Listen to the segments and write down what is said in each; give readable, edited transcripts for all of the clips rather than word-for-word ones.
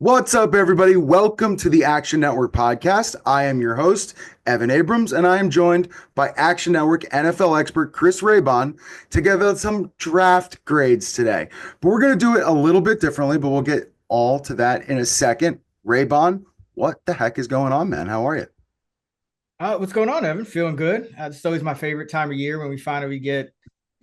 What's up, everybody? Welcome to the Action Network podcast. I am your host, Evan Abrams, and I am joined by Action Network NFL expert Chris Raybon to give out some draft grades today. But we're going to do it a little bit differently, but we'll get all to that in a second. Raybon, what the heck is going on, man? How are you? What's going on, Evan? Feeling good. It's always my favorite time of year when we finally get,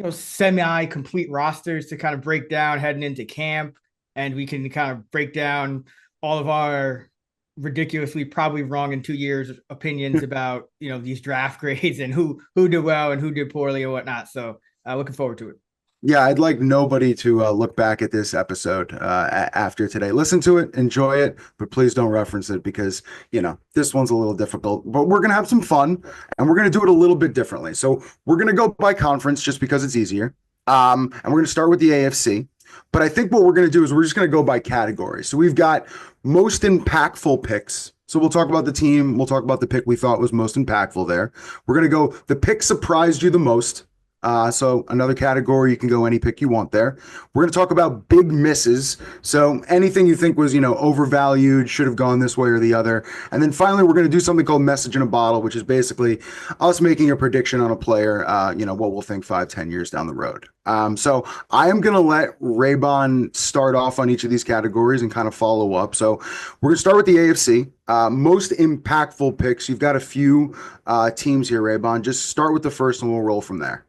semi-complete rosters to kind of break down heading into camp, and we can kind of break down all of our ridiculously probably wrong in 2 years opinions about these draft grades and who did well and who did poorly and whatnot. So, looking forward to it. Yeah, I'd like nobody to look back at this episode after today. Listen to it, enjoy it, but please don't reference it because, this one's a little difficult. But we're going to have some fun and we're going to do it a little bit differently. So we're going to go by conference just because it's easier. And we're going to start with the AFC. But I think what we're going to do is we're just going to go by category. So we've got most impactful picks. So we'll talk about the team. We'll talk about the pick we thought was most impactful there. We're going to go the pick surprised you the most. So another category, you can go any pick you want there. We're going to talk about big misses. So anything you think was, overvalued, should have gone this way or the other. And then finally, we're going to do something called message in a bottle, which is basically us making a prediction on a player, what we'll think 5, 10 years down the road. So I am going to let Raybon start off on each of these categories and kind of follow up. So we're going to start with the AFC. Most impactful picks. You've got a few teams here, Raybon. Just start with the first and we'll roll from there.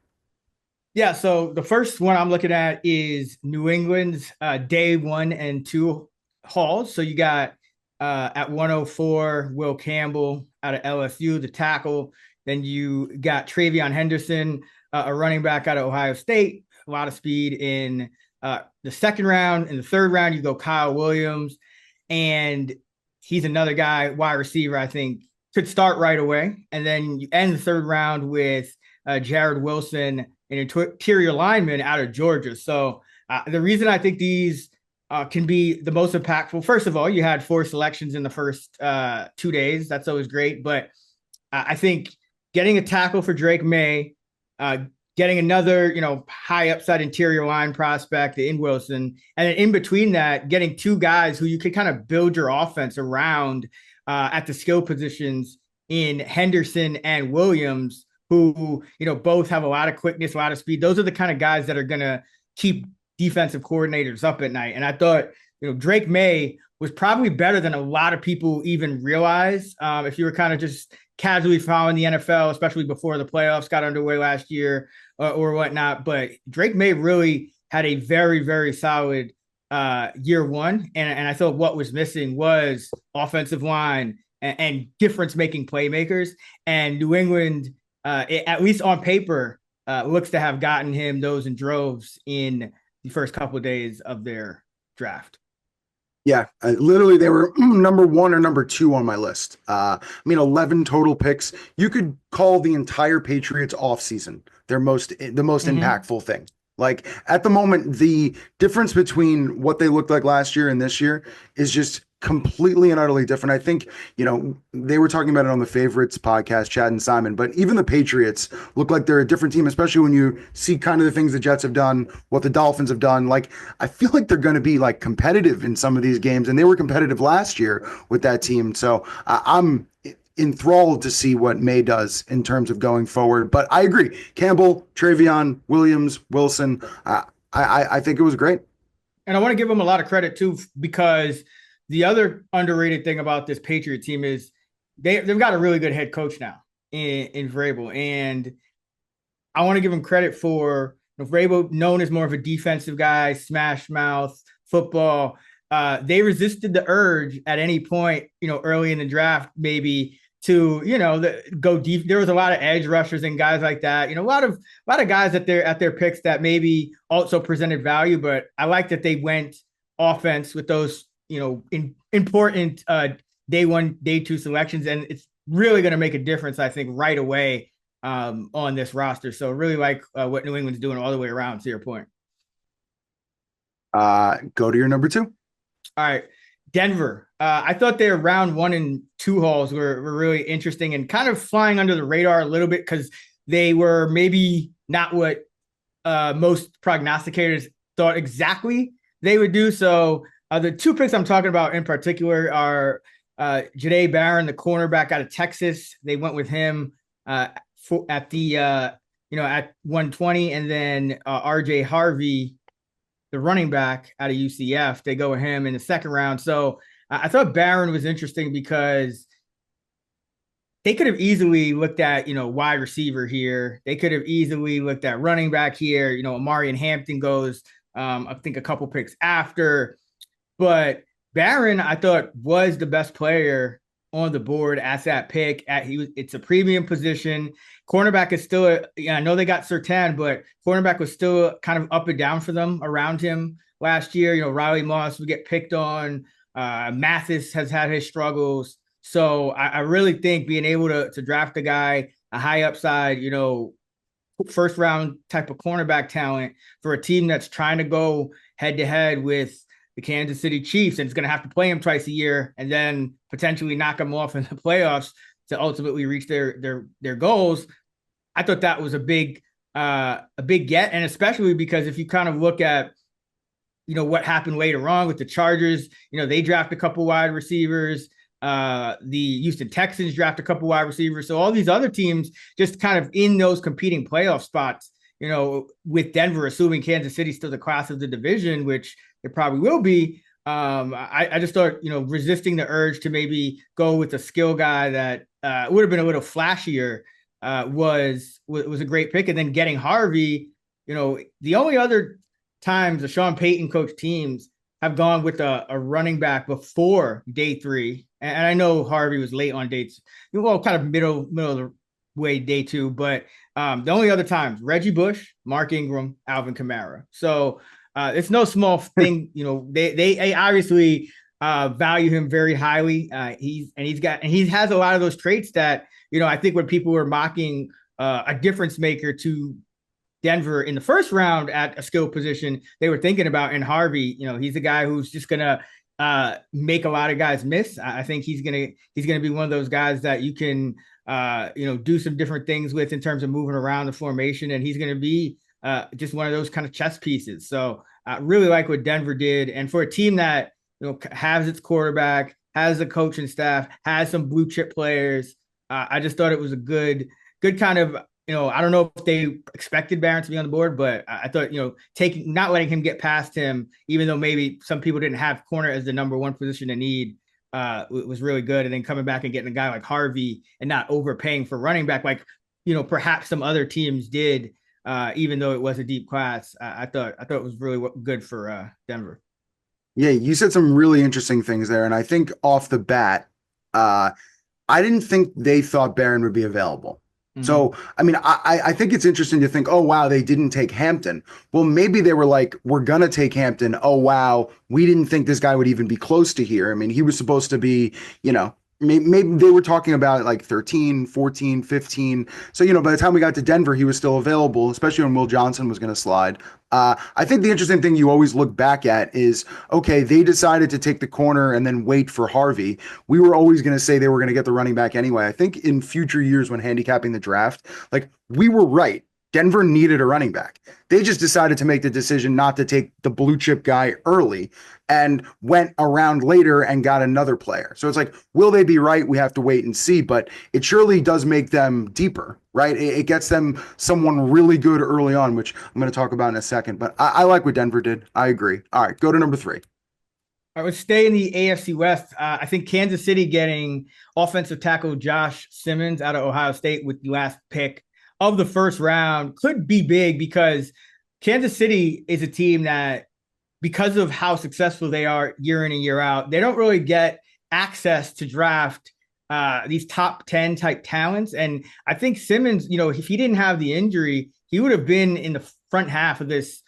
Yeah, so the first one I'm looking at is New England's day 1 and 2 hauls. So you got at 104, Will Campbell out of LSU, the tackle. Then you got Travion Henderson, a running back out of Ohio State, a lot of speed in the second round. In the third round, you go Kyle Williams, and he's another guy, wide receiver, I think, could start right away. And then you end the third round with Jared Wilson, an interior lineman out of Georgia. So the reason I think these can be the most impactful, first of all, you had 4 selections in the first 2 days. That's always great. But I think getting a tackle for Drake May, getting another, high upside interior line prospect in Wilson, and then in between that, getting 2 guys who you could kind of build your offense around at the skill positions in Henderson and Williams, who, both have a lot of quickness, a lot of speed. Those are the kind of guys that are going to keep defensive coordinators up at night. And I thought, Drake May was probably better than a lot of people even realize. If you were kind of just casually following the NFL, especially before the playoffs got underway last year or whatnot. But Drake May really had a very, very solid year one. And I thought what was missing was offensive line and difference-making playmakers. And New England, at least on paper, looks to have gotten him those in droves in the first couple of days of their draft. Yeah, literally they were number 1 or number 2 on my list. 11 total picks. You could call the entire Patriots offseason the most impactful thing. Like at the moment, the difference between what they looked like last year and this year is just completely and utterly different. I think, they were talking about it on the Favorites podcast, Chad and Simon, but even the Patriots look like they're a different team, especially when you see kind of the things the Jets have done, what the Dolphins have done. Like, I feel like they're going to be like competitive in some of these games, and they were competitive last year with that team. So I'm enthralled to see what May does in terms of going forward. But I agree. Campbell, Travion, Williams, Wilson, I think it was great. And I want to give them a lot of credit too, because the other underrated thing about this Patriot team is they've got a really good head coach now in Vrabel. And I want to give him credit for Vrabel, known as more of a defensive guy, smash mouth, football. They resisted the urge at any point, early in the draft, maybe to, go deep. There was a lot of edge rushers and guys like that. A lot of guys at their picks that maybe also presented value. But I like that they went offense with those, important day 1, day 2 selections, and it's really going to make a difference, I think, right away on this roster. So really like what New England's doing all the way around. To your point, Go to your number 2. all right, Denver. I thought their round 1 and 2 hauls were really interesting and kind of flying under the radar a little bit because they were maybe not what most prognosticators thought exactly they would do. So The two picks I'm talking about in particular are Jahdae Barron, the cornerback out of Texas. They went with him at the at 120, and then RJ Harvey, the running back out of UCF. They go with him in the second round. So I thought Barron was interesting because they could have easily looked at, wide receiver here. They could have easily looked at running back here. Amari and Hampton goes, I think, a couple picks after. But Barron, I thought, was the best player on the board at that pick. It's a premium position. Cornerback is still, I know they got Surtain, but cornerback was still kind of up and down for them around him last year. Riley Moss would get picked on. Mathis has had his struggles. So I really think being able to draft a guy, a high upside, first round type of cornerback talent for a team that's trying to go head to head with the Kansas City Chiefs and it's going to have to play him twice a year and then potentially knock them off in the playoffs to ultimately reach their goals. I thought that was a big get. And especially because if you kind of look at, what happened later on with the Chargers, they draft a couple wide receivers. The Houston Texans draft a couple wide receivers. So all these other teams just kind of in those competing playoff spots, with Denver, assuming Kansas City's still the class of the division, which it probably will be. I just thought, resisting the urge to maybe go with a skill guy that would have been a little flashier was a great pick. And then getting Harvey, the only other times the Sean Payton coach teams have gone with a running back before day 3. And I know Harvey was late on dates, kind of middle of the way day 2. But the only other times, Reggie Bush, Mark Ingram, Alvin Kamara. So it's no small thing. They obviously value him very highly. He has a lot of those traits that, I think when people were mocking a difference maker to Denver in the first round at a skill position, they were thinking about in Harvey. He's a guy who's just gonna make a lot of guys miss. I think he's gonna be one of those guys that you can do some different things with in terms of moving around the formation, and he's gonna be just one of those kind of chess pieces. So I really like what Denver did, and for a team that has its quarterback, has a coaching staff, has some blue chip players, I just thought it was a good kind of. I don't know if they expected Barron to be on the board, but I thought, not letting him get past him, even though maybe some people didn't have corner as the number one position to need, was really good. And then coming back and getting a guy like Harvey and not overpaying for running back, like, perhaps some other teams did, even though it was a deep class. I thought it was really good for Denver. Yeah, you said some really interesting things there. And I think off the bat, I didn't think they thought Barron would be available. So, I mean, I think it's interesting to think, oh, wow, they didn't take Hampton. Well, maybe they were like, we're going to take Hampton. Oh, wow, we didn't think this guy would even be close to here. I mean, he was supposed to be, maybe they were talking about like 13, 14, 15. So, by the time we got to Denver, he was still available, especially when Will Johnson was going to slide. I think the interesting thing you always look back at is, okay, they decided to take the corner and then wait for Harvey. We were always going to say they were going to get the running back anyway. I think in future years when handicapping the draft, like we were right. Denver needed a running back. They just decided to make the decision not to take the blue chip guy early and went around later and got another player. So it's like, will they be right? We have to wait and see, but it surely does make them deeper, right? It gets them someone really good early on, which I'm going to talk about in a second, but I like what Denver did. I agree. All right, go to number 3. I would stay in the AFC West. I think Kansas City getting offensive tackle Josh Simmons out of Ohio State with the last pick of the first round could be big because Kansas City is a team that, because of how successful they are year in and year out, they don't really get access to draft these top 10 type talents. And I think Simmons, if he didn't have the injury, he would have been in the front half of this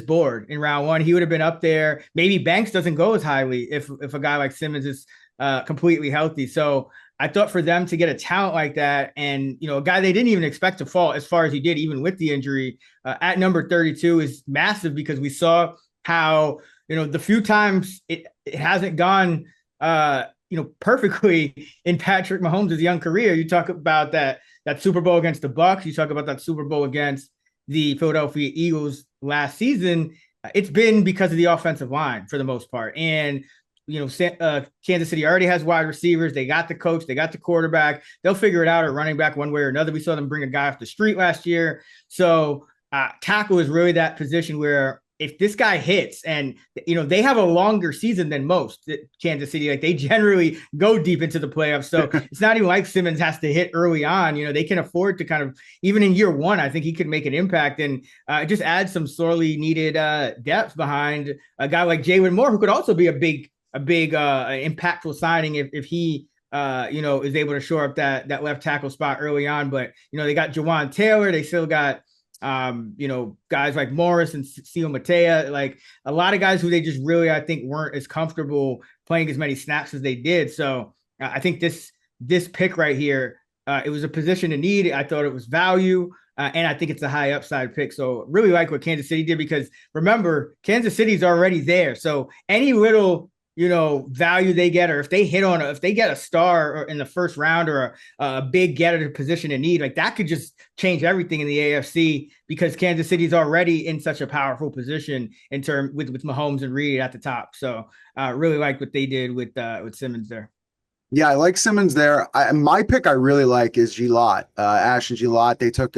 board in round 1. He would have been up there. Maybe Banks doesn't go as highly if a guy like Simmons is completely healthy. So I thought for them to get a talent like that and, a guy they didn't even expect to fall as far as he did, even with the injury, at number 32 is massive because we saw how, the few times it hasn't gone, perfectly in Patrick Mahomes' young career. You talk about that Super Bowl against the Bucs. You talk about that Super Bowl against the Philadelphia Eagles last season. it's been because of the offensive line for the most part. And Kansas City already has wide receivers. They got the coach, they got the quarterback. They'll figure it out at running back one way or another. We saw them bring a guy off the street last year. So tackle is really that position where if this guy hits, and they have a longer season than most, Kansas City, like they generally go deep into the playoffs. So it's not even like Simmons has to hit early on. They can afford to kind of, even in year one, I think he could make an impact, and just add some sorely needed depth behind a guy like Jalen Moore, who could also be a big impactful signing if he is able to shore up that left tackle spot early on. But they got Jawan Taylor, they still got guys like Morris and Seal Matea, like a lot of guys who they just really, I think, weren't as comfortable playing as many snaps as they did. So I think this pick right here, it was a position of need. I thought it was value. And I think it's a high upside pick. So really like what Kansas City did, because remember, Kansas City's already there. So any little value they get, or if they get a star in the first round, or a big get at a position in need, like that could just change everything in the AFC, because Kansas City's already in such a powerful position in term with Mahomes and Reed at the top. So really like what they did with Simmons there. Yeah, I like Simmons there. My pick I really like is Gilot, Ashton Gilot. They took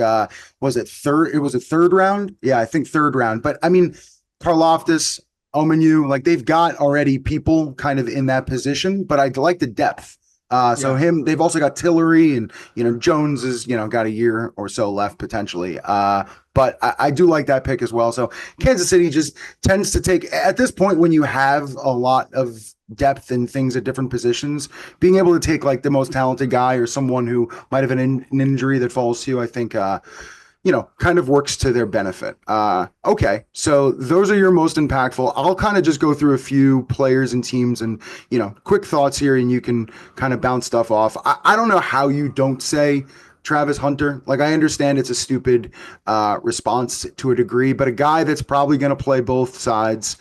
was it third? It was a third round. Yeah, I think third round. But I mean, Karlaftis, Omenu, like they've got already people kind of in that position, but I like the depth. They've also got Tillery, and Jones is got a year or so left potentially. But I do like that pick as well. So Kansas City just tends to take, at this point when you have a lot of depth and things at different positions, being able to take like the most talented guy or someone who might have an injury that falls to you, I think kind of works to their benefit. Okay, so those are your most impactful. I'll kind of just go through a few players and teams and, quick thoughts here, and you can kind of bounce stuff off. I don't know how you don't say Travis Hunter. Like, I understand it's a stupid response to a degree, but a guy that's probably going to play both sides.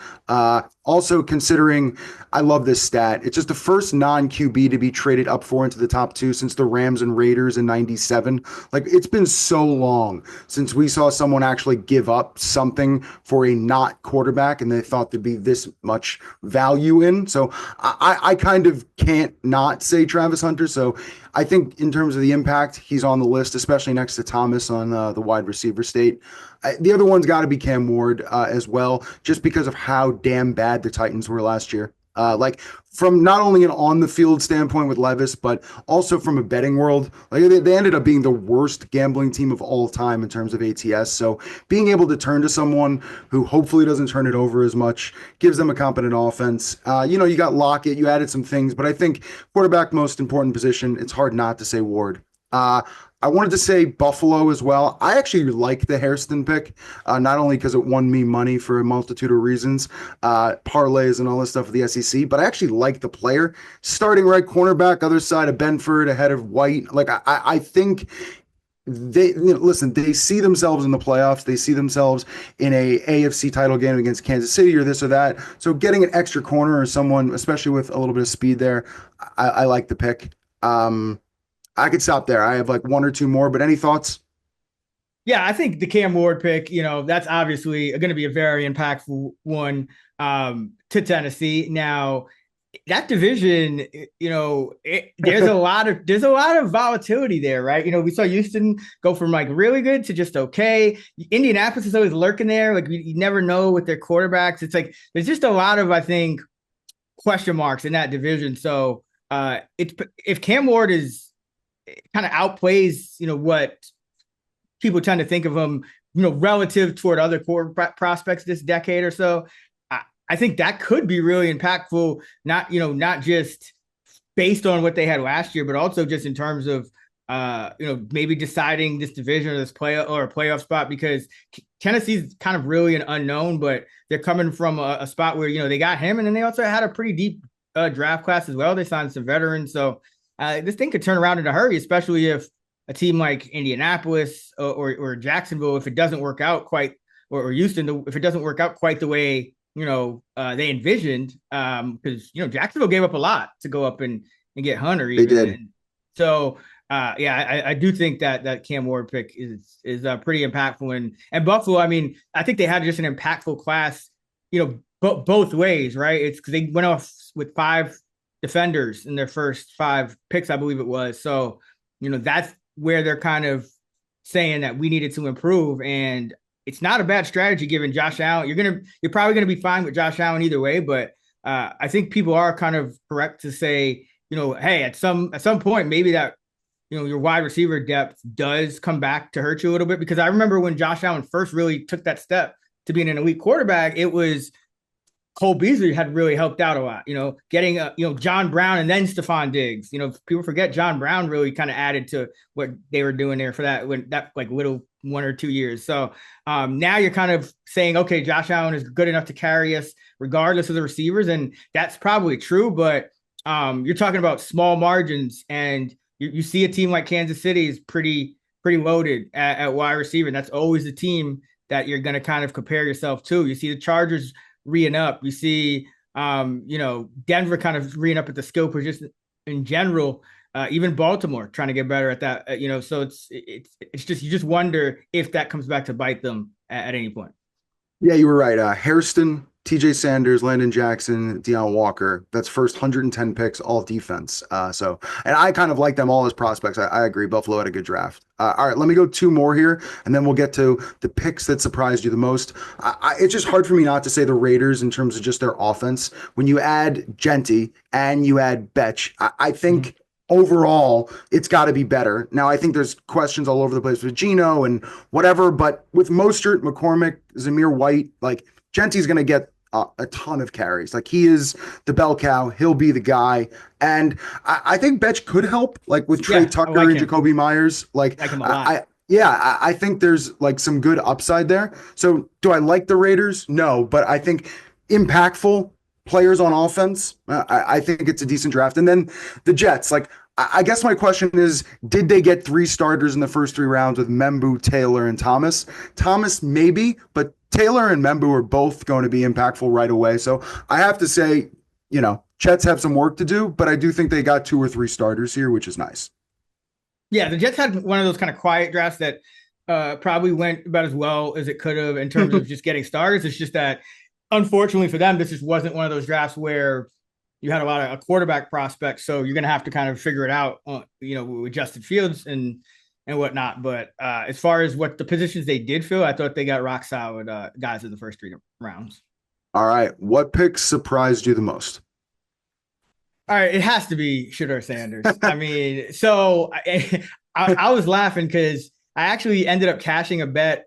Also considering, I love this stat. It's just the first non-QB to be traded up four into the top two since the Rams and Raiders in 97. Like, it's been so long since we saw someone actually give up something for a not quarterback and they thought there'd be this much value in. So I kind of can't not say Travis Hunter. So I think in terms of the impact, he's on the list, especially next to Thomas on the wide receiver state. The other one's got to be Cam Ward as well, just because of how damn bad the Titans were last year. Like from not only an on the field standpoint with Levis, but also from a betting world, like they ended up being the worst gambling team of all time in terms of ATS. So being able to turn to someone who hopefully doesn't turn it over as much, gives them a competent offense. You got Lockett, you added some things, but I think quarterback, most important position, it's hard not to say Ward. I wanted to say Buffalo as well. I actually like the Hairston pick, not only because it won me money for a multitude of reasons, parlays and all this stuff with the SEC, but I actually like the player. Starting right cornerback, other side of Benford, ahead of White. Like, I think they listen, they see themselves in the playoffs. They see themselves in a AFC title game against Kansas City or this or that. So getting an extra corner or someone, especially with a little bit of speed there, I like the pick. I could stop there. I have like one or two more, but any thoughts? Yeah, I think the Cam Ward pick, that's obviously going to be a very impactful one to Tennessee. Now, that division, there's a lot of volatility there, right? We saw Houston go from like really good to just okay. Indianapolis is always lurking there. Like you never know with their quarterbacks. It's like there's just a lot of, I think, question marks in that division. So if Cam Ward kind of outplays, what people tend to think of him, relative toward other core prospects this decade or so. I think that could be really impactful, not just based on what they had last year, but also just in terms of, maybe deciding this division or this playoff spot, because Tennessee's kind of really an unknown, but they're coming from a spot where, they got him. And then they also had a pretty deep draft class as well. They signed some veterans. So this thing could turn around in a hurry, especially if a team like Indianapolis or Jacksonville, if it doesn't work out quite, or Houston, if it doesn't work out quite the way, they envisioned, because, Jacksonville gave up a lot to go up and get Hunter. Even. They did. And so, I do think that Cam Ward pick is pretty impactful. And Buffalo, I mean, I think they had just an impactful class both ways, right? It's because they went off with 5 defenders in their first 5 picks, I believe it was. So, that's where they're kind of saying that we needed to improve. And it's not a bad strategy given Josh Allen. You're probably gonna be fine with Josh Allen either way, but I think people are kind of correct to say, hey, at some point, maybe that your wide receiver depth does come back to hurt you a little bit. Because I remember when Josh Allen first really took that step to being an elite quarterback, it was Cole Beasley had really helped out a lot, getting John Brown and then Stephon Diggs. People forget John Brown really kind of added to what they were doing there for that like little 1 or 2 years. So now you're kind of saying, okay, Josh Allen is good enough to carry us regardless of the receivers, and that's probably true. But you're talking about small margins, and you see a team like Kansas City is pretty loaded at wide receiver, and that's always the team that you're going to kind of compare yourself to. You see the Chargers reeing up. You see, Denver kind of reeing up at the skill position in general. Even Baltimore trying to get better at that. So it's just you just wonder if that comes back to bite them at any point. Yeah, you were right. Hairston, TJ Sanders, Landon Jackson, Deion Walker. That's first 110 picks, all defense. And I kind of like them all as prospects. I agree. Buffalo had a good draft. All right, let me go 2 more here, and then we'll get to the picks that surprised you the most. It's just hard for me not to say the Raiders in terms of just their offense. When you add Genty and you add Betch, I think overall it's got to be better. Now, I think there's questions all over the place with Geno and whatever, but with Mostert, McCormick, Zamir White, like Genty's going to get a ton of carries. Like he is the bell cow. He'll be the guy. And I think Betch could help, like with Trey Tucker and Jacoby Myers. Like him a lot. I think there's like some good upside there. So do I like the Raiders? No, but I think impactful players on offense, I think it's a decent draft. And then the Jets, like I guess my question is, did they get 3 starters in the first 3 rounds with Membu, Taylor, and Thomas? Thomas, maybe, but Taylor and Membu are both going to be impactful right away. So I have to say, Jets have some work to do, but I do think they got 2 or 3 starters here, which is nice. Yeah, the Jets had one of those kind of quiet drafts that probably went about as well as it could have in terms of just getting starters. It's just that, unfortunately for them, this just wasn't one of those drafts where you had a lot of quarterback prospects. So you're going to have to kind of figure it out, with Justin Fields and whatnot. But as far as what the positions they did fill, I thought they got rock solid guys in the first 3 rounds. All right. What picks surprised you the most? All right. It has to be Shedeur Sanders. I mean, so I was laughing because I actually ended up cashing a bet,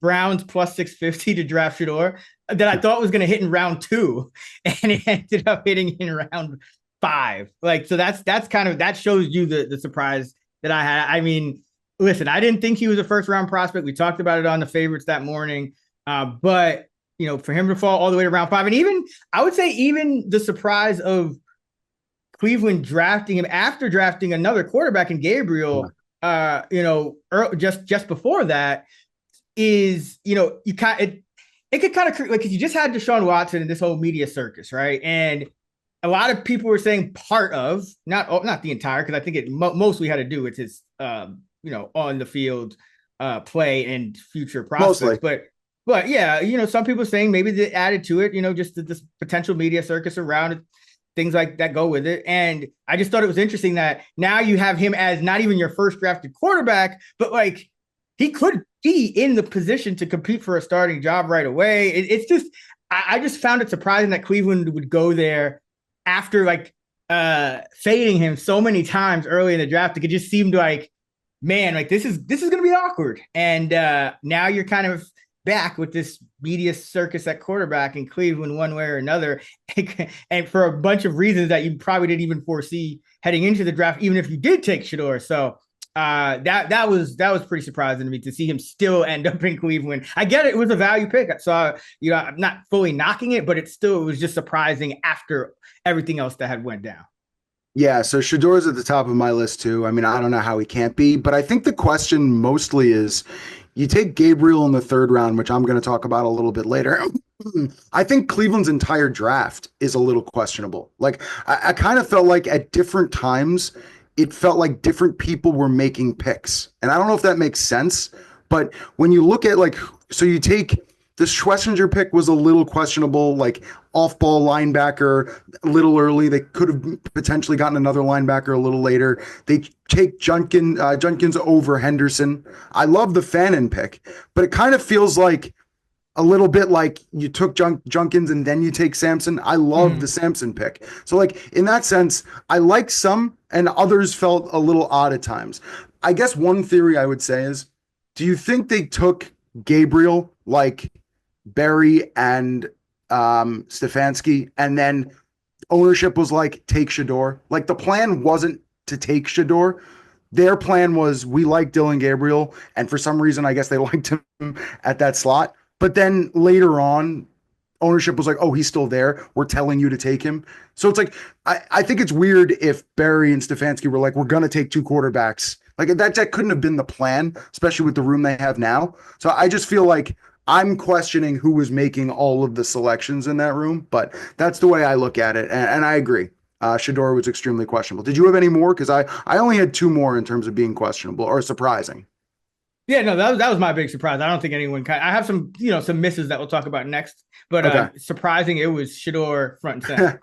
Browns plus 650 to draft Shedeur, that I thought was going to hit in round 2, and it ended up hitting in round 5. Like, so that's kind of, that shows you the surprise that I had. I mean, listen, I didn't think he was a first round prospect. We talked about it on the favorites that morning. But for him to fall all the way to round 5, and even, I would say even the surprise of Cleveland drafting him after drafting another quarterback in Gabriel, just before that, is, it could kind of, like, you just had Deshaun Watson in this whole media circus, right? And a lot of people were saying part of, not the entire, because I think it mostly had to do with his, on the field play and future prospects. Mostly. But yeah, some people saying maybe they added to it, just this potential media circus around it, things like that go with it. And I just thought it was interesting that now you have him as not even your first drafted quarterback, but like he could be in the position to compete for a starting job right away. It's just, I just found it surprising that Cleveland would go there after like fading him so many times early in the draft. It could just seem like, man, like this is going to be awkward. And now you're kind of back with this media circus at quarterback in Cleveland one way or another, and for a bunch of reasons that you probably didn't even foresee heading into the draft, even if you did take Shedeur. So that was pretty surprising to me to see him still end up in Cleveland. I get it was a value pick, so I'm not fully knocking it, but it was just surprising after everything else that had went down. Yeah, so Shedeur's at the top of my list too. I mean, I don't know how he can't be, but I think the question mostly is, you take Gabriel in the 3rd round, which I'm going to talk about a little bit later. I think Cleveland's entire draft is a little questionable. Like, I kind of felt like at different times, it felt like different people were making picks. And I don't know if that makes sense, but when you look at so you take The Schlesinger pick was a little questionable, like off-ball linebacker, a little early. They could have potentially gotten another linebacker a little later. They take Junkins over Henderson. I love the Fannin pick, but it kind of feels like a little bit like you took Junkins and then you take Sampson. I love the Sampson pick. So like in that sense, I like some and others felt a little odd at times. I guess one theory I would say is, do you think they took Gabriel like Barry and Stefanski, and then ownership was like, take Shador? Like the plan wasn't to take Shador. Their plan was, we like Dylan Gabriel, and for some reason, I guess they liked him at that slot. But then later on, ownership was like, oh, he's still there. We're telling you to take him. So it's like, I think it's weird if Barry and Stefanski were like, we're going to take two quarterbacks. Like that couldn't have been the plan, especially with the room they have now. So I just feel like I'm questioning who was making all of the selections in that room, but that's the way I look at it. And I agree. Shador was extremely questionable. Did you have any more? Because I only had two more in terms of being questionable or surprising. Yeah, no, that was my big surprise. I don't think anyone. I have some some misses that we'll talk about next, but Okay. surprising it was Shador front and center.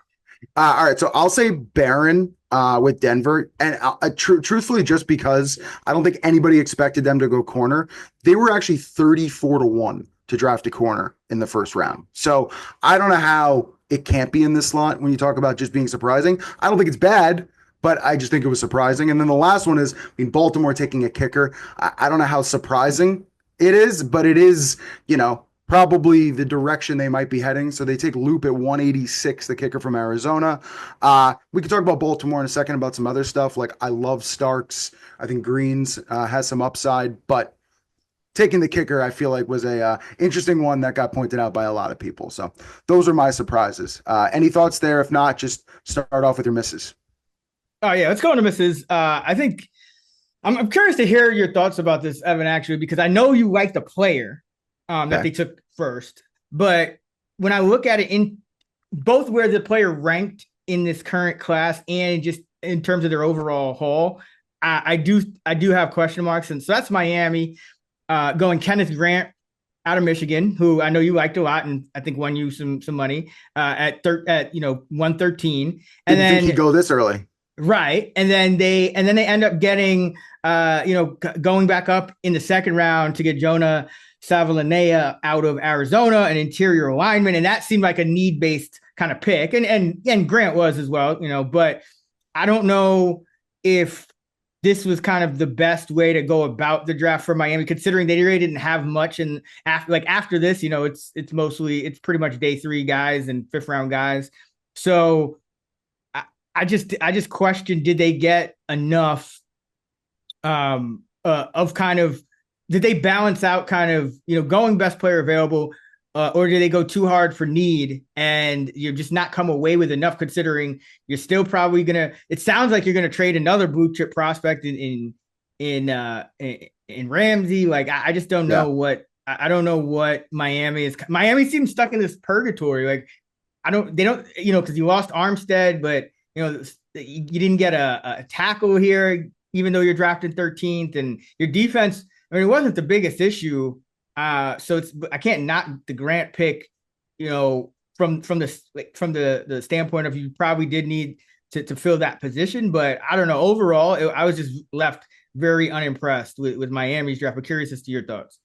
All right, so I'll say Barron with Denver, and truthfully, just because I don't think anybody expected them to go corner, they were actually 34-1 to draft a corner in the first round. So I don't know how it can't be in this slot when you talk about just being surprising. I don't think it's bad, but I just think it was surprising. And then the last one is, I mean, Baltimore taking a kicker. I don't know how surprising it is, but it is, probably the direction they might be heading. So they take Loop at 186, the kicker from Arizona. We could talk about Baltimore in a second about some other stuff. Like I love Starks. I think Greens has some upside, but taking the kicker, I feel like was a interesting one that got pointed out by a lot of people. So those are my surprises. Any thoughts there? If not, just start off with your misses. Oh yeah, let's go into misses. I think I'm curious to hear your thoughts about this, Evan, actually, because I know you like the player that they took first. But when I look at it in both where the player ranked in this current class and just in terms of their overall haul, I do have question marks. And so that's Miami going Kenneth Grant out of Michigan, who I know you liked a lot and I think won you some money at 113. And Didn't think he'd go this early. Right. And then they end up getting going back up in the second round to get Jonah Savalanea out of Arizona, an interior lineman, and that seemed like a need-based kind of pick, and Grant was as well, but I don't know if this was kind of the best way to go about the draft for Miami, considering they really didn't have much. And after this, it's pretty much day three guys and fifth round guys. So I just question, did they get enough of kind of, did they balance out kind of, going best player available, or did they go too hard for need and you're just not come away with enough, considering you're still probably it sounds like you're gonna trade another blue chip prospect in Ramsey. Like I just don't know I don't know what Miami is. Miami seems stuck in this purgatory. Like they don't, because you lost Armstead, but you didn't get a tackle here, even though you're drafted 13th, and your defense, I mean, it wasn't the biggest issue. So I can't knock the Grant pick, from the standpoint of you probably did need to fill that position. But I don't know. Overall, I was just left very unimpressed with Miami's draft. But curious as to your thoughts.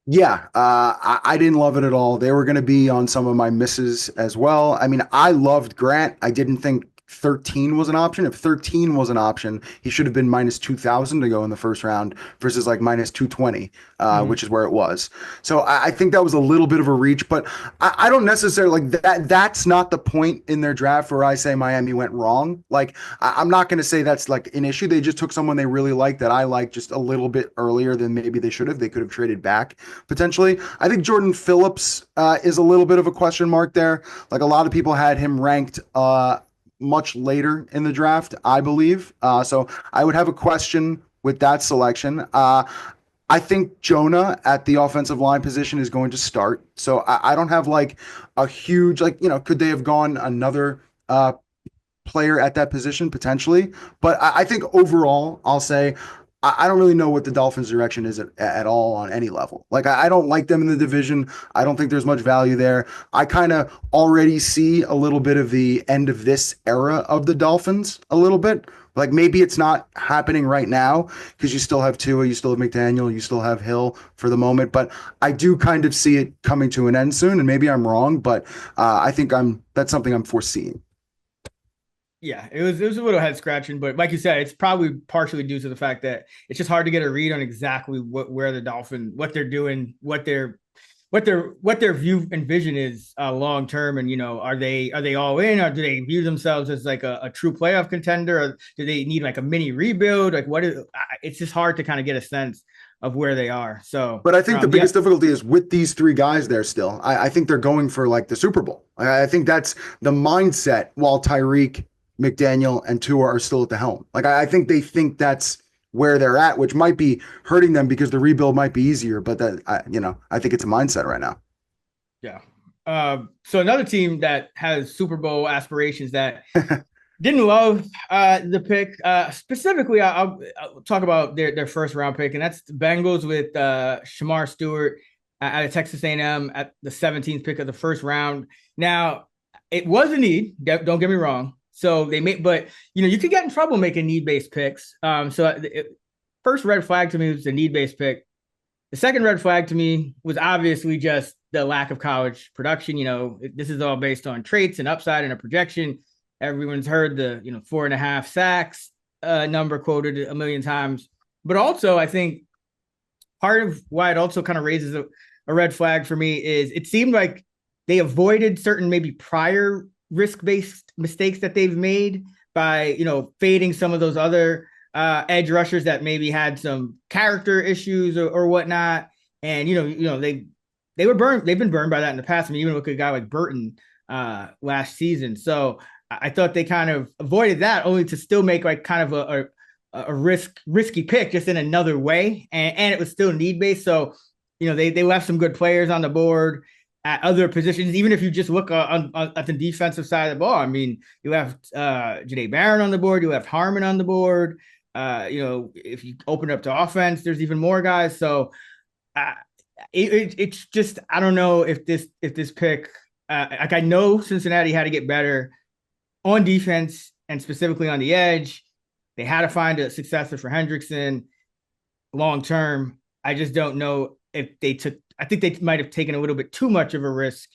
Yeah, I didn't love it at all. They were going to be on some of my misses as well. I mean, I loved Grant. I didn't think 13 was an option. If 13 was an option, he should have been minus 2,000 to go in the first round versus like minus 220, which is where it was. So I think that was a little bit of a reach, but I don't necessarily like that. That's not the point in their draft where I say Miami went wrong. Like I'm not going to say that's like an issue. They just took someone they really liked that I like just a little bit earlier than maybe they should have. They could have traded back potentially. I think Jordan Phillips is a little bit of a question mark there. Like a lot of people had him ranked much later in the draft, I believe. So I would have a question with that selection. I think Jonah at the offensive line position is going to start. So I don't have like a huge, could they have gone another player at that position potentially? But I think overall, I'll say I don't really know what the Dolphins' direction is at all on any level. Like, I don't like them in the division. I don't think there's much value there. I kind of already see a little bit of the end of this era of the Dolphins a little bit. Like, maybe it's not happening right now because you still have Tua, you still have McDaniel, you still have Hill for the moment. But I do kind of see it coming to an end soon, and maybe I'm wrong, but I think that's something I'm foreseeing. Yeah, it was a little head scratching, but like you said, it's probably partially due to the fact that it's just hard to get a read on exactly where the Dolphin, what they're doing, what their view and vision is long term, and are they all in, or do they view themselves as like a true playoff contender, or do they need like a mini rebuild? Like what is? It's just hard to kind of get a sense of where they are. So, But I think the yeah, biggest difficulty is with these three guys there still. I think they're going for like the Super Bowl. I think that's the mindset while Tyreek, McDaniel, and Tua are still at the helm. Like I think they think that's where they're at, which might be hurting them because the rebuild might be easier. But I think it's a mindset right now. yeah. So another team that has Super Bowl aspirations that didn't love the pick. Specifically, I'll talk about their first round pick, and that's the Bengals with Shamar Stewart out of Texas A&M at the 17th pick of the first round. Now, it was a need. Don't get me wrong. So they made, but you could get in trouble making need-based picks. First red flag to me was the need-based pick. The second red flag to me was obviously just the lack of college production. This is all based on traits and upside and a projection. Everyone's heard the 4.5 sacks number quoted a million times. But also, I think part of why it also kind of raises a red flag for me is it seemed like they avoided certain maybe prior risk-based mistakes that they've made by fading some of those other edge rushers that maybe had some character issues or whatnot. And they were burned. They've been burned by that in the past. I mean, even look at a guy like Burton last season. So I thought they kind of avoided that, only to still make like kind of a risky pick just in another way, and it was still need based. So they left some good players on the board at other positions. Even if you just look on at the defensive side of the ball, I mean, you have Janae Barron on the board, you have Harmon on the board. If you open it up to offense, there's even more guys. So it's just, I don't know if this pick, like I know Cincinnati had to get better on defense and specifically on the edge. They had to find a successor for Hendrickson long term. I just don't know if I think they might have taken a little bit too much of a risk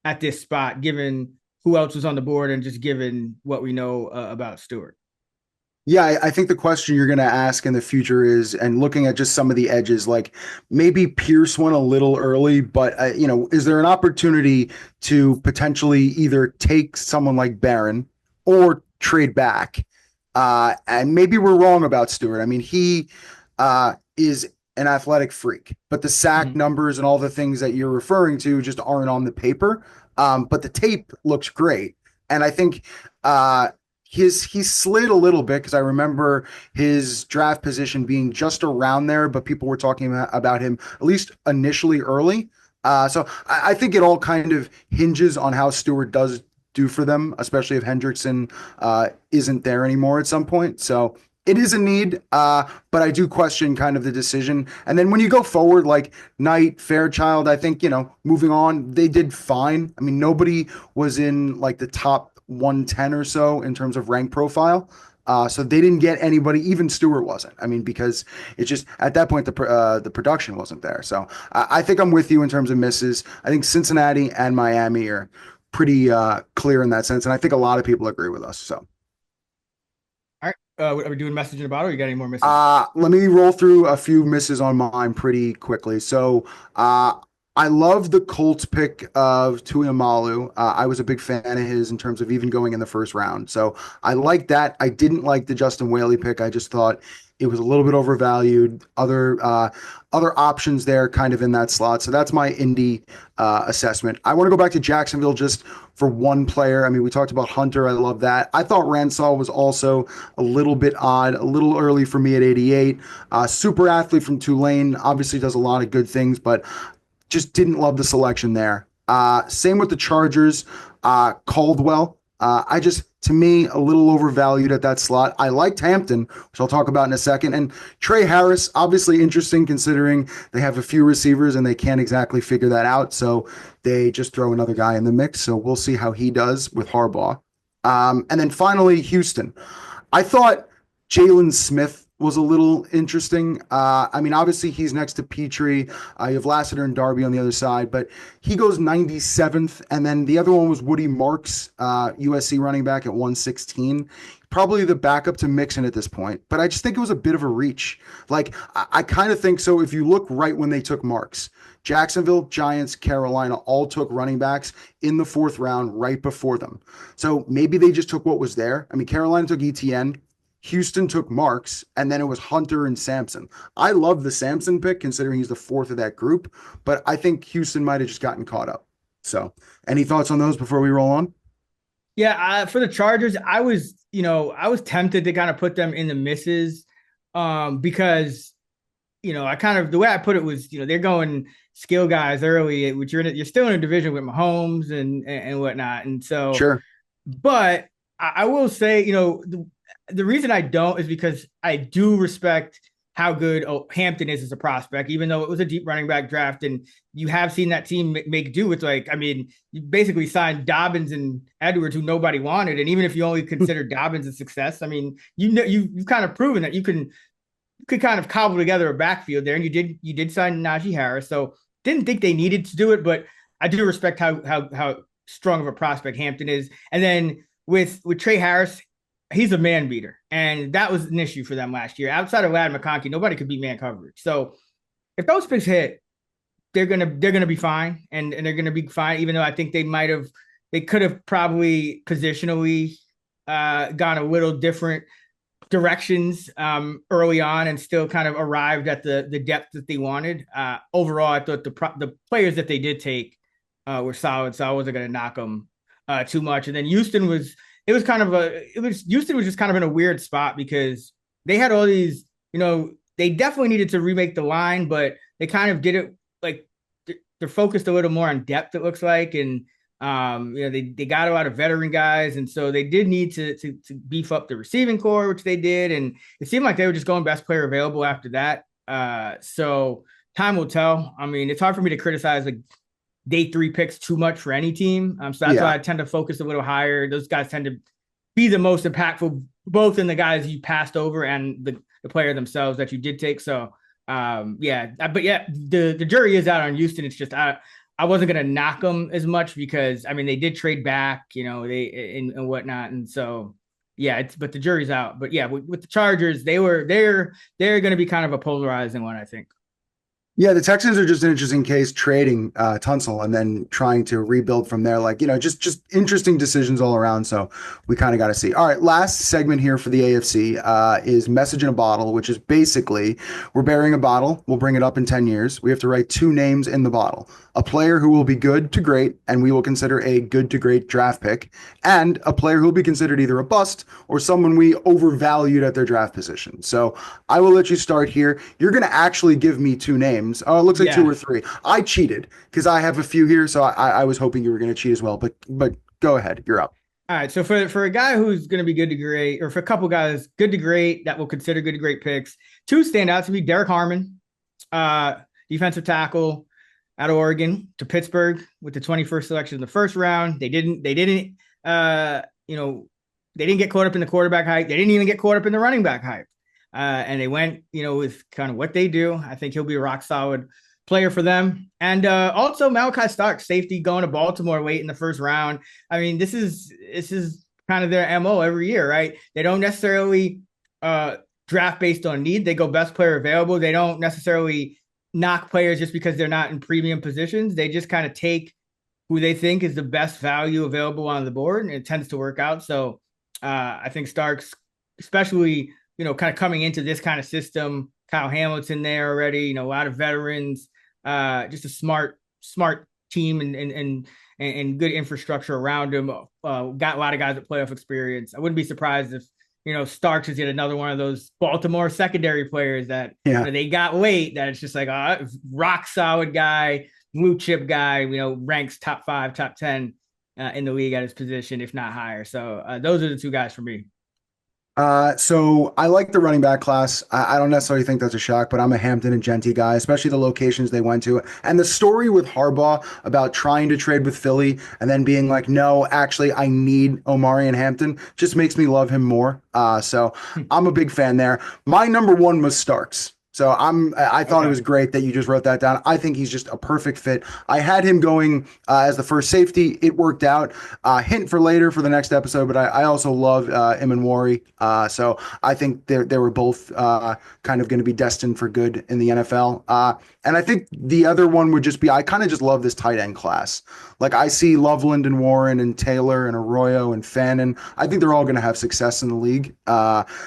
at this spot, given who else was on the board and just given what we know about Stewart. Yeah, I think the question you're going to ask in the future is, and looking at just some of the edges, like maybe Pierce went a little early, but is there an opportunity to potentially either take someone like Barron or trade back? And maybe we're wrong about Stewart. I mean, he is an athletic freak, but the sack numbers and all the things that you're referring to just aren't on the paper. But the tape looks great, and I think he slid a little bit because I remember his draft position being just around there, but people were talking about him at least initially early. So I think it all kind of hinges on how Stewart does do for them, especially if Hendrickson isn't there anymore at some point. So it is a need, but I do question kind of the decision. And then when you go forward, like Knight, Fairchild, I think, moving on, they did fine. I mean, nobody was in like the top 110 or so in terms of rank profile. So they didn't get anybody, even Stewart wasn't. I mean, because it's just at that point, the production wasn't there. So I think I'm with you in terms of misses. I think Cincinnati and Miami are pretty clear in that sense. And I think a lot of people agree with us. So. All right. Are we doing message in a bottle? Or you got any more misses? Let me roll through a few misses on mine pretty quickly. So, I love the Colts pick of Tuiamalu. I was a big fan of his in terms of even going in the first round. So I like that. I didn't like the Justin Whaley pick. I just thought it was a little bit overvalued. Other options there kind of in that slot. So that's my Indy assessment. I want to go back to Jacksonville just for one player. I mean, we talked about Hunter. I love that. I thought Ransall was also a little bit odd, a little early for me at 88. Super athlete from Tulane, obviously does a lot of good things, but just didn't love the selection there. Same with the Chargers. Caldwell. To me, a little overvalued at that slot. I liked Hampton, which I'll talk about in a second. And Trey Harris, obviously interesting considering they have a few receivers and they can't exactly figure that out. So they just throw another guy in the mix. So we'll see how he does with Harbaugh. And then finally, Houston. I thought Jalen Smith was a little interesting. I mean, obviously he's next to Petrie. You have Lassiter and Darby on the other side, but he goes 97th. And then the other one was Woody Marks, USC running back at 116. Probably the backup to Mixon at this point, but I just think it was a bit of a reach. Like, I kind of think so. If you look right when they took Marks, Jacksonville, Giants, Carolina all took running backs in the fourth round right before them. So maybe they just took what was there. I mean, Carolina took ETN. Houston took Marks, and then it was Hunter and Sampson. I love the Sampson pick, considering he's the fourth of that group, but I think Houston might have just gotten caught up. So, any thoughts on those before we roll on? Yeah, for the Chargers, I was tempted to kind of put them in the misses, because, I kind of, the way I put it was, they're going skill guys early, which you're still in a division with Mahomes and whatnot, and so Sure. But I will say, the reason I don't is because I do respect how good Hampton is as a prospect, even though it was a deep running back draft. And you have seen that team make do with, you basically signed Dobbins and Edwards, who nobody wanted. And even if you only consider Dobbins a success, I mean, you've kind of proven that you could kind of cobble together a backfield there. And you did sign Najee Harris. So didn't think they needed to do it, but I do respect how strong of a prospect Hampton is. And then with Trey Harris, he's a man beater, and that was an issue for them last year. Outside of Ladd McConkey, nobody could beat man coverage. So if those picks hit, they're gonna be fine, and they're gonna be fine. Even though I think they could have probably positionally gone a little different directions early on, and still kind of arrived at the depth that they wanted. Overall, I thought the players that they did take were solid, so I wasn't gonna knock them too much. And then Houston was just kind of in a weird spot because they had all these, they definitely needed to remake the line, but they kind of did it like they're focused a little more on depth, it looks like. And, they got a lot of veteran guys. And so they did need to beef up the receiving core, which they did. And it seemed like they were just going best player available after that. So time will tell. I mean, it's hard for me to criticize day 3 picks too much for any team. So that's why I tend to focus a little higher. Those guys tend to be the most impactful, both in the guys you passed over and the player themselves that you did take. So the jury is out on Houston. It's just, I wasn't going to knock them as much because, I mean, they did trade back, and whatnot. And so, but the jury's out. But yeah, with the Chargers, they're going to be kind of a polarizing one, I think. Yeah, the Texans are just an interesting case, trading Tunsil and then trying to rebuild from there. Just interesting decisions all around. So we kind of got to see. All right, last segment here for the AFC is message in a bottle, which is basically we're burying a bottle. We'll bring it up in 10 years. We have to write 2 names in the bottle: a player who will be good to great, and we will consider a good to great draft pick, and a player who will be considered either a bust or someone we overvalued at their draft position. So I will let you start here. You're going to actually give me 2 names. Oh, it looks like 2 or 3. I cheated because I have a few here, so I was hoping you were going to cheat as well. But go ahead, you're up. All right. So for a guy who's going to be good to great, or for a couple guys good to great that will consider good to great picks, 2 stand out to me: Derek Harmon, defensive tackle out of Oregon, to Pittsburgh with the 21st selection in the first round. They didn't get caught up in the quarterback hype. They didn't even get caught up in the running back hype. And they went, with kind of what they do. I think he'll be a rock solid player for them. And also Malachi Starks, safety, going to Baltimore late in the first round. I mean, this is kind of their MO every year, right? They don't necessarily draft based on need. They go best player available. They don't necessarily knock players just because they're not in premium positions. They just kind of take who they think is the best value available on the board, and it tends to work out. So I think Starks, especially, kind of coming into this kind of system, Kyle Hamilton there already, a lot of veterans, just a smart team and good infrastructure around him. Got a lot of guys with playoff experience. I wouldn't be surprised if, Starks is yet another one of those Baltimore secondary players that they got late, that it's just like a rock solid guy, blue chip guy, ranks top 5, top 10 in the league at his position, if not higher. So those are the two guys for me. So I like the running back class. I don't necessarily think that's a shock, but I'm a Hampton and Genty guy, especially the locations they went to. And the story with Harbaugh about trying to trade with Philly and then being like, no, actually, I need Omari and Hampton just makes me love him more. So I'm a big fan there. My number one was Starks. So I thought it Okay. was great that you just wrote that down. I think he's just a perfect fit. I had him going as the first safety. It worked out. Hint for later for the next episode, but I also love Imanwari. So I think they were both kind of going to be destined for good in the NFL. And I think the other one would just be I kind of just love this tight end class. Like I see Loveland and Warren and Taylor and Arroyo and Fannin. I think they're all going to have success in the league.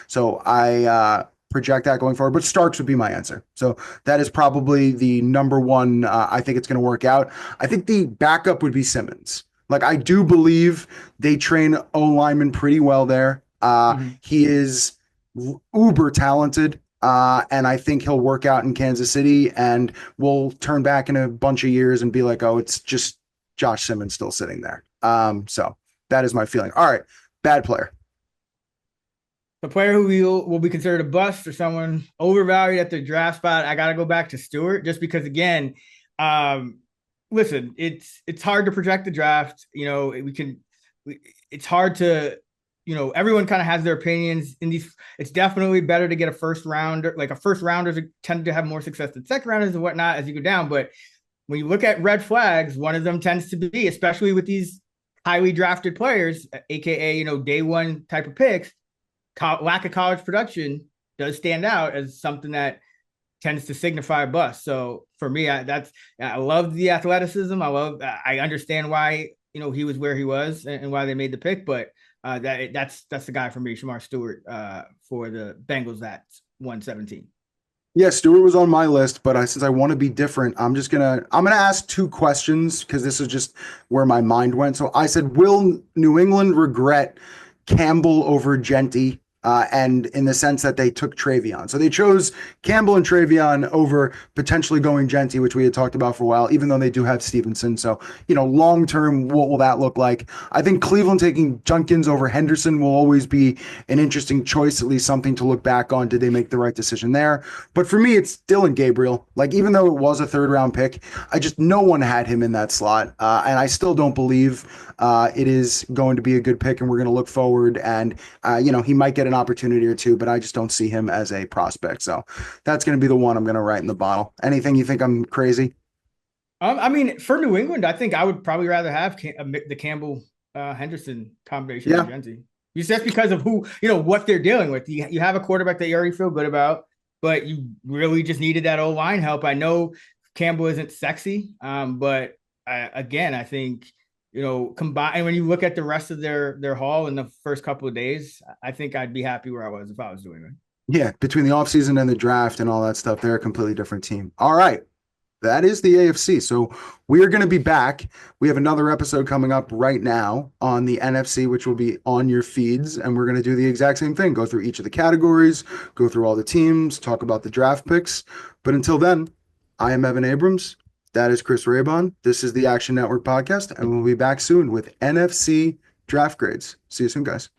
So I project that going forward, but Starks would be my answer. So that is probably the number one. I think it's going to work out. I think the backup would be Simmons. Like I do believe they train O lineman pretty well there. Mhm. He is uber talented. And I think he'll work out in Kansas City and we'll turn back in a bunch of years and be like, oh, it's just Josh Simmons still sitting there. So that is my feeling. All right. Bad player. The player who will be considered a bust or someone overvalued at the draft spot, I got to go back to Stewart just because, again, um, listen, it's hard to project the draft. It's hard to, everyone kind of has their opinions in these. It's definitely better to get a first rounder. Like a first rounders tend to have more success than second rounders and whatnot as you go down. But when you look at red flags, one of them tends to be, especially with these highly drafted players, aka day one type of picks, lack of college production does stand out as something that tends to signify a bust. So for me, I love the athleticism. I understand why he was where he was and why they made the pick, but that's the guy for me, Shamar Stewart, for the Bengals at 117. Yeah, Stewart was on my list, but since I want to be different, I'm gonna ask two questions because this is just where my mind went. So I said, will New England regret Campbell over Genty? And in the sense that they took Travion. So they chose Campbell and Travion over potentially going Genty, which we had talked about for a while, even though they do have Stevenson. So, long term, what will that look like? I think Cleveland taking Junkins over Henderson will always be an interesting choice, at least something to look back on. Did they make the right decision there? But for me, it's Dylan Gabriel. Like, even though it was a third round pick, no one had him in that slot. And I still don't believe it is going to be a good pick, and we're going to look forward. And, he might get an opportunity or two, but I just don't see him as a prospect. So that's going to be the one I'm going to write in the bottle. Anything you think I'm crazy? I mean, for New England, I think I would probably rather have the Campbell Henderson combination than Yeah. Genty. Just because of what they're dealing with. You have a quarterback that you already feel good about, but you really just needed that O line help. I know Campbell isn't sexy, but I think combine when you look at the rest of their haul in the first couple of days, I think I'd be happy where I was if I was doing it. Yeah. Between the offseason and the draft and all that stuff, they're a completely different team. All right. That is the AFC. So we are going to be back. We have another episode coming up right now on the NFC, which will be on your feeds. And we're going to do the exact same thing, go through each of the categories, go through all the teams, talk about the draft picks. But until then, I am Evan Abrams. That is Chris Raybon. This is the Action Network podcast, and we'll be back soon with NFC draft grades. See you soon, guys.